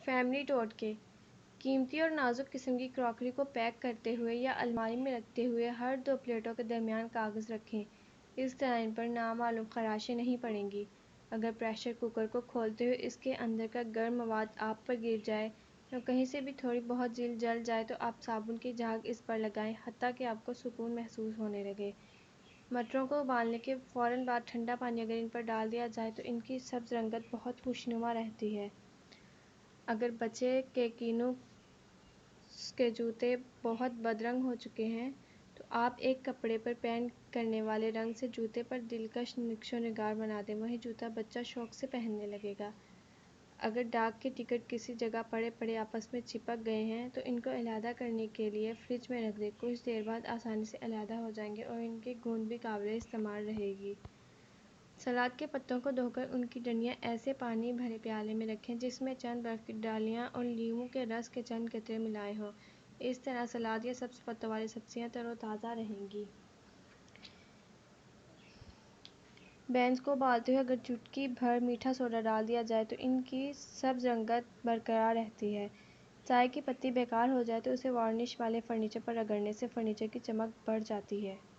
Family ٹوٹکے: قیمتی اور نازک قسم کی کراکری کو پیک کرتے ہوئے یا الماری میں رکھتے ہوئے ہر دو پلیٹوں کے درمیان کاغذ رکھیں۔ اس طرح ان پر نامعلوم خراشیں نہیں پڑیں گی۔ اگر پریشر کوکر کو کھولتے ہوئے اس کے اندر کا گرم مواد آپ پر گر جائے یا کہیں سے بھی تھوڑی بہت زیل جل جائے تو آپ صابن کی جھاگ اس پر لگائیں حتیٰ کہ آپ کو سکون محسوس ہونے لگے۔ مٹروں کو ابالنے کے فوراً بعد ٹھنڈا پانی اگر ان پر ڈال دیا جائے تو ان کی سبز رنگت بہت خوشنما رہتی ہے۔ اگر بچے کے کینو کے جوتے بہت بدرنگ ہو چکے ہیں تو آپ ایک کپڑے پر پینٹ کرنے والے رنگ سے جوتے پر دلکش نقش و نگار بنا دیں، وہی جوتا بچہ شوق سے پہننے لگے گا۔ اگر ڈاک کے ٹکٹ کسی جگہ پڑے پڑے آپس میں چپک گئے ہیں تو ان کو علیحدہ کرنے کے لیے فریج میں رکھ دیں، کچھ دیر بعد آسانی سے علیحدہ ہو جائیں گے اور ان کی گوند بھی قابل استعمال رہے گی۔ سلاد کے پتوں کو دھو کر ان کی ڈنڈیاں ایسے پانی بھرے پیالے میں رکھیں جس میں چند برف کی ڈالیاں اور لیموں کے رس کے چند قطرے ملائے ہوں۔ اس طرح سلاد یا سبز پتوں والی سبزیاں تر و تازہ رہیں گی۔ بینز کو ابالتے ہوئے اگر چٹکی بھر میٹھا سوڈا ڈال دیا جائے تو ان کی سبز رنگت برقرار رہتی ہے۔ چائے کی پتی بیکار ہو جائے تو اسے وارنش والے فرنیچر پر رگڑنے سے فرنیچر کی چمک بڑھ جاتی ہے۔